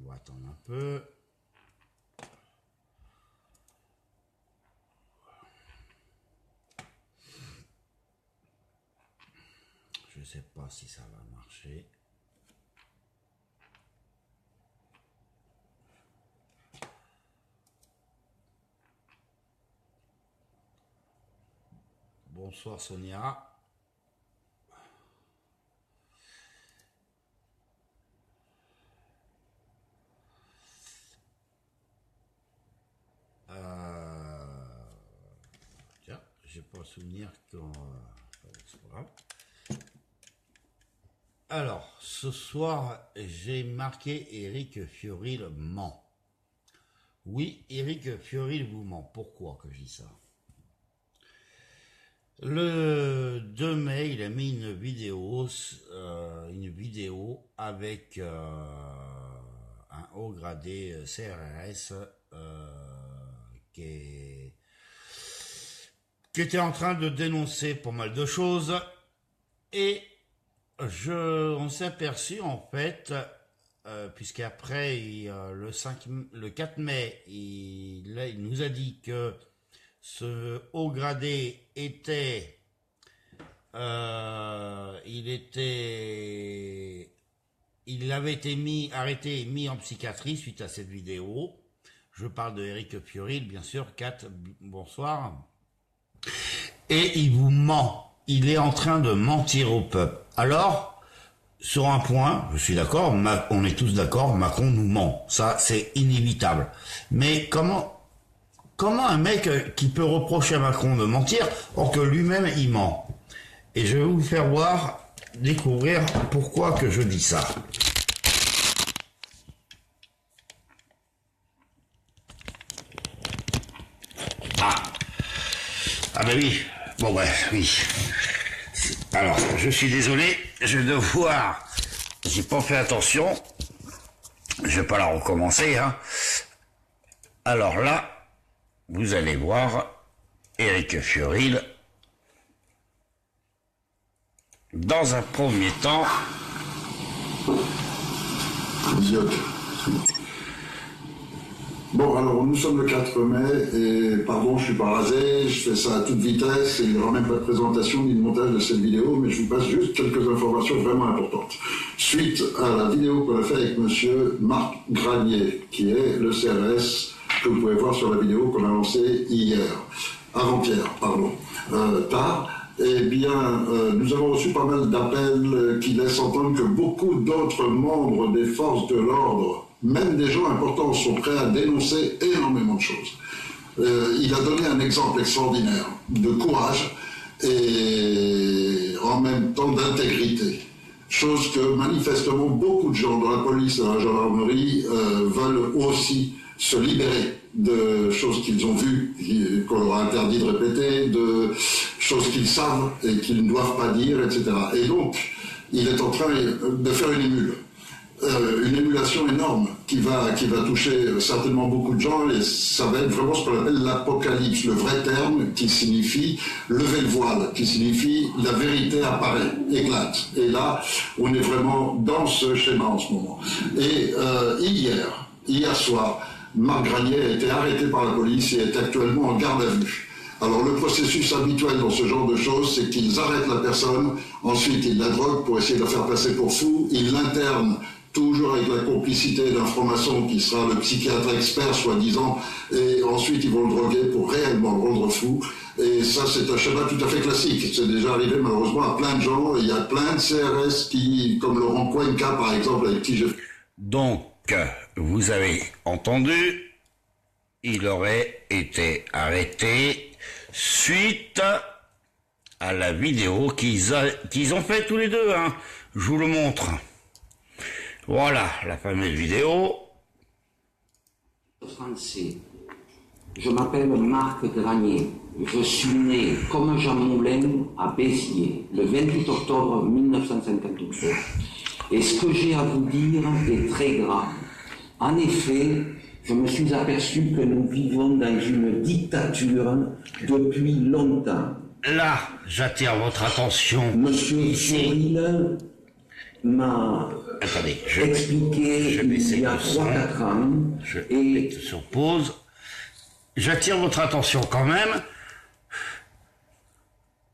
On va attendre un peu. Je sais pas si ça va marcher. Bonsoir Sonia. Tiens, j'ai pas souvenir quand... c'est pas grave. Alors, ce soir, j'ai marqué Éric Fiorile ment. Oui, Éric Fiorile vous ment. Pourquoi que je dis ça? Le 2 mai, il a mis une vidéo avec un haut gradé CRS qui était en train de dénoncer pas mal de choses, et on s'est aperçu en fait, puisqu'après le 4 mai, il nous a dit que ce haut gradé était, il avait été arrêté et mis en psychiatrie suite à cette vidéo. Je parle de Éric Fiorile, bien sûr. Kat, bonsoir. Et il vous ment. Il est en train de mentir au peuple. Alors, sur un point, je suis d'accord, on est tous d'accord, Macron nous ment. Ça, c'est inévitable. Mais comment un mec qui peut reprocher à Macron de mentir, or que lui-même il ment? Et je vais vous faire découvrir pourquoi que je dis ça. Ah ben oui, bon ouais, oui. Alors, je suis désolé, je vais devoir... J'ai pas fait attention, je vais pas la recommencer, hein. Alors là, vous allez voir Éric Fiorile. Dans un premier temps... Bon, alors nous sommes le 4 mai et pardon, je suis pas rasé, je fais ça à toute vitesse et il n'y aura même pas de présentation ni de montage de cette vidéo, mais je vous passe juste quelques informations vraiment importantes. Suite à la vidéo qu'on a fait avec monsieur Marc Granier, qui est le CRS que vous pouvez voir sur la vidéo qu'on a lancée avant-hier, pardon, tard. Eh bien, nous avons reçu pas mal d'appels qui laissent entendre que beaucoup d'autres membres des forces de l'ordre, même des gens importants, sont prêts à dénoncer énormément de choses. Il a donné un exemple extraordinaire de courage et en même temps d'intégrité. Chose que manifestement beaucoup de gens dans la police et dans la gendarmerie veulent aussi se libérer de choses qu'ils ont vues, qu'on leur a interdit de répéter, de choses qu'ils savent et qu'ils ne doivent pas dire, etc. Et donc, il est en train de faire une émulation énorme qui va toucher certainement beaucoup de gens, et ça va être vraiment ce qu'on appelle l'apocalypse, le vrai terme qui signifie lever le voile, qui signifie la vérité apparaît, éclate. Et là, on est vraiment dans ce schéma en ce moment. Et hier soir, Marc Granier a été arrêté par la police et est actuellement en garde à vue. Alors le processus habituel dans ce genre de choses, c'est qu'ils arrêtent la personne, ensuite ils la droguent pour essayer de la faire passer pour fou, ils l'internent toujours avec la complicité d'un franc-maçon qui sera le psychiatre expert soi-disant, et ensuite ils vont le droguer pour réellement le rendre fou. Et ça, c'est un schéma tout à fait classique. C'est déjà arrivé malheureusement à plein de gens. Il y a plein de CRS qui, comme Laurent Cuenca par exemple, avec qui j'ai... Donc, vous avez entendu, il aurait été arrêté suite à la vidéo qu'ils ont fait tous les deux, hein. Je vous le montre. Voilà, la fameuse vidéo. Français. Je m'appelle Marc Granier. Je suis né comme Jean Moulin à Béziers, le 28 octobre 1953. Et ce que j'ai à vous dire est très grave. En effet, je me suis aperçu que nous vivons dans une dictature depuis longtemps. Là, j'attire votre attention. Monsieur Fiorile, m'a expliqué il y a 3-4 ans. Je mets sur pause. J'attire votre attention quand même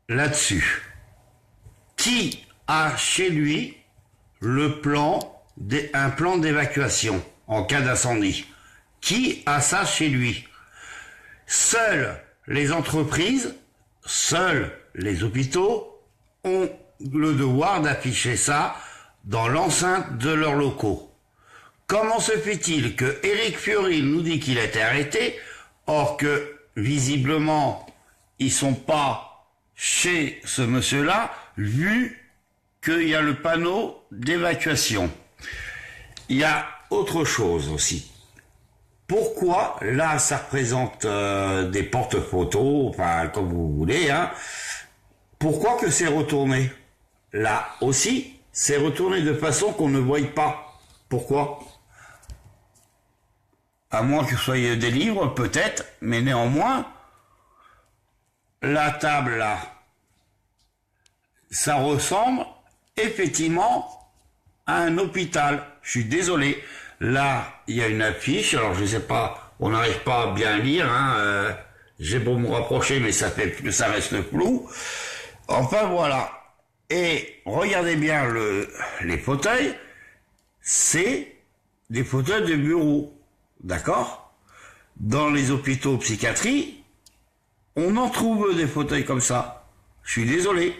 là-dessus. Qui a chez lui un plan d'évacuation en cas d'incendie? Qui a ça chez lui? Seules les entreprises, seuls les hôpitaux ont le devoir d'afficher ça dans l'enceinte de leurs locaux. Comment se fait-il que Éric Fiorilles nous dit qu'il a été arrêté, or que visiblement ils sont pas chez ce monsieur-là, vu qu'il y a le panneau d'évacuation? Il y a autre chose aussi. Pourquoi, là, ça représente des porte-photos, enfin, comme vous voulez, hein. Pourquoi que c'est retourné? Là aussi, c'est retourné de façon qu'on ne voie pas. Pourquoi? À moins que ce soit des livres, peut-être, mais néanmoins, la table, là, ça ressemble effectivement à un hôpital. Je suis désolé. Là, il y a une affiche, alors je sais pas, on n'arrive pas à bien lire, hein, j'ai beau me rapprocher, mais ça reste flou. Enfin, voilà. Et regardez bien les fauteuils, c'est des fauteuils de bureau, d'accord? Dans les hôpitaux psychiatrie, on en trouve des fauteuils comme ça. Je suis désolé.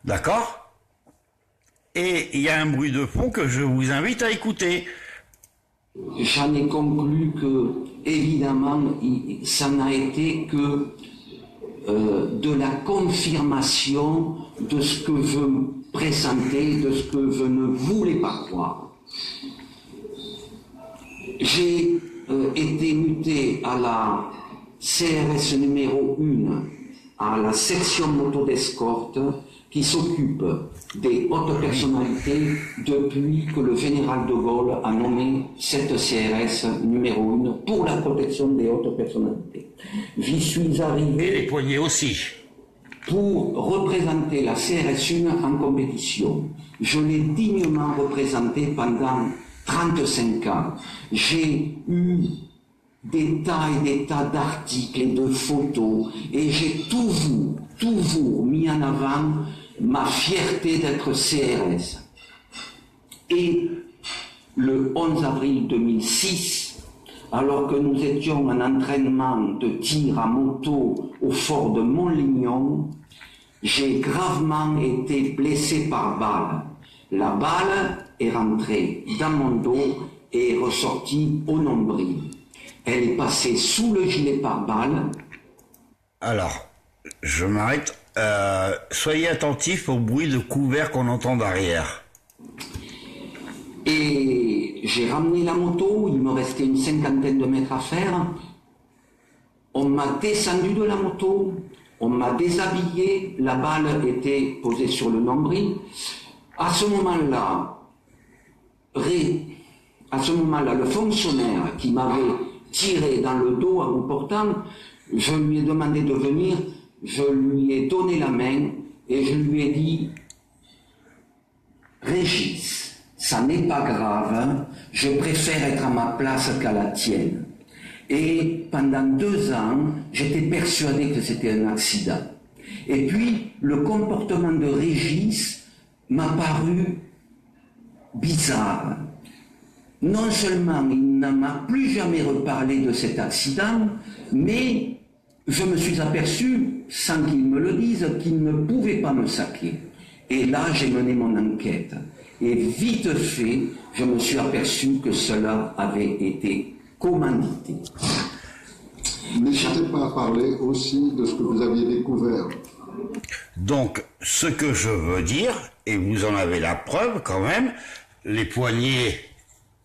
D'accord? Et il y a un bruit de fond que je vous invite à écouter. J'en ai conclu que, évidemment, ça n'a été que de la confirmation de ce que je pressentais, de ce que je ne voulais pas croire. J'ai été muté à la CRS numéro 1, à la section moto d'escorte, qui s'occupe des hautes personnalités depuis que le général de Gaulle a nommé cette CRS numéro 1 pour la protection des hautes personnalités. J'y suis arrivé... Et les poignets aussi. Pour représenter la CRS 1 en compétition. Je l'ai dignement représenté pendant 35 ans. J'ai eu des tas d'articles et de photos, et j'ai toujours mis en avant ma fierté d'être CRS. Et le 11 avril 2006, alors que nous étions en entraînement de tir à moto au fort de Montlignon, j'ai gravement été blessé par balle. La balle est rentrée dans mon dos et est ressortie au nombril. Elle est passée sous le gilet pare-balles. Alors, je m'arrête. Soyez attentifs au bruit de couvert qu'on entend derrière. Et j'ai ramené la moto, il me restait une 50aine de mètres à faire. On m'a descendu de la moto, on m'a déshabillé, la balle était posée sur le nombril. À ce moment-là, le fonctionnaire qui m'avait tiré dans le dos en me portant, je lui ai demandé de venir, je lui ai donné la main et je lui ai dit « Régis, ça n'est pas grave, hein, je préfère être à ma place qu'à la tienne. » Et pendant 2 ans, j'étais persuadé que c'était un accident. Et puis, le comportement de Régis m'a paru bizarre. Non seulement il ne m'a plus jamais reparlé de cet accident, mais je me suis aperçu, sans qu'il me le dise, qu'il ne pouvait pas me saquer. Et là, j'ai mené mon enquête. Et vite fait, je me suis aperçu que cela avait été commandité. N'hésitez pas à parler aussi de ce que vous aviez découvert. Donc, ce que je veux dire, et vous en avez la preuve quand même, les poignets,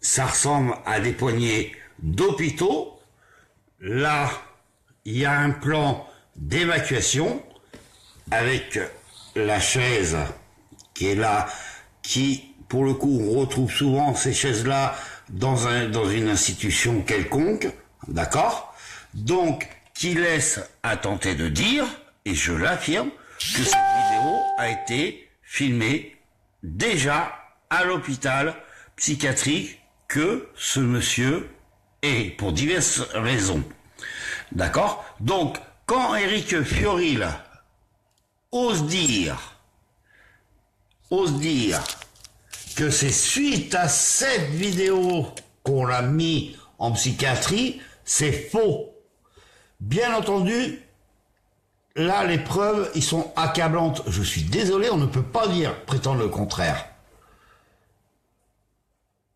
ça ressemble à des poignets d'hôpitaux. Là, il y a un plan d'évacuation avec la chaise qui est là, qui, pour le coup, on retrouve souvent ces chaises-là dans une institution quelconque, d'accord? Donc, qui laisse à tenter de dire, et je l'affirme, que cette vidéo a été filmée déjà à l'hôpital psychiatrique que ce monsieur est, pour diverses raisons. D'accord? Donc, quand Éric Fiorile ose dire que c'est suite à cette vidéo qu'on l'a mis en psychiatrie, c'est faux. Bien entendu, là, les preuves, ils sont accablantes. Je suis désolé, on ne peut pas prétendre le contraire.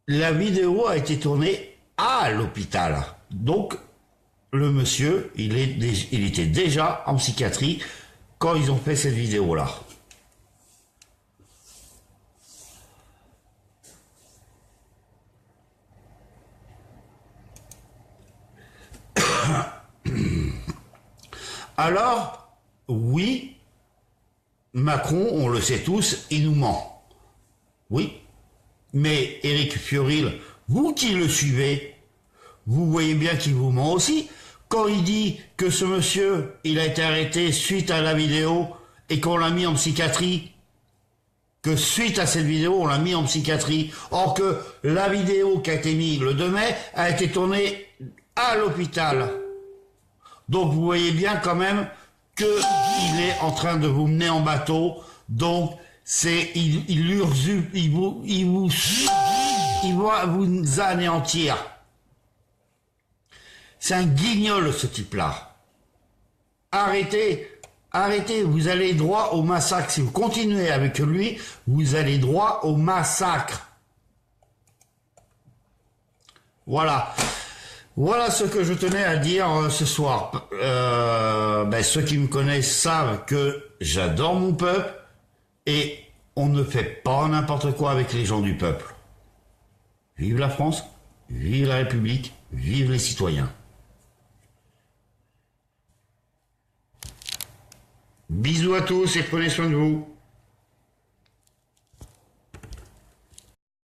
La vidéo a été tournée à l'hôpital. Donc, le monsieur, il était déjà en psychiatrie quand ils ont fait cette vidéo-là. Alors, oui, Macron, on le sait tous, il nous ment. Oui, mais Éric Fiorile, vous qui le suivez, vous voyez bien qu'il vous ment aussi. Quand il dit que ce monsieur, il a été arrêté suite à la vidéo et qu'on l'a mis en psychiatrie, que suite à cette vidéo, on l'a mis en psychiatrie, or que la vidéo qui a été mise le 2 mai a été tournée à l'hôpital. Donc vous voyez bien quand même qu'il est en train de vous mener en bateau. Donc il va vous anéantir. C'est un guignol ce type-là. Arrêtez, vous allez droit au massacre. Si vous continuez avec lui, vous allez droit au massacre. Voilà. Voilà ce que je tenais à dire ce soir. Ceux qui me connaissent savent que j'adore mon peuple et on ne fait pas n'importe quoi avec les gens du peuple. Vive la France, vive la République, vive les citoyens. Bisous à tous et prenez soin de vous.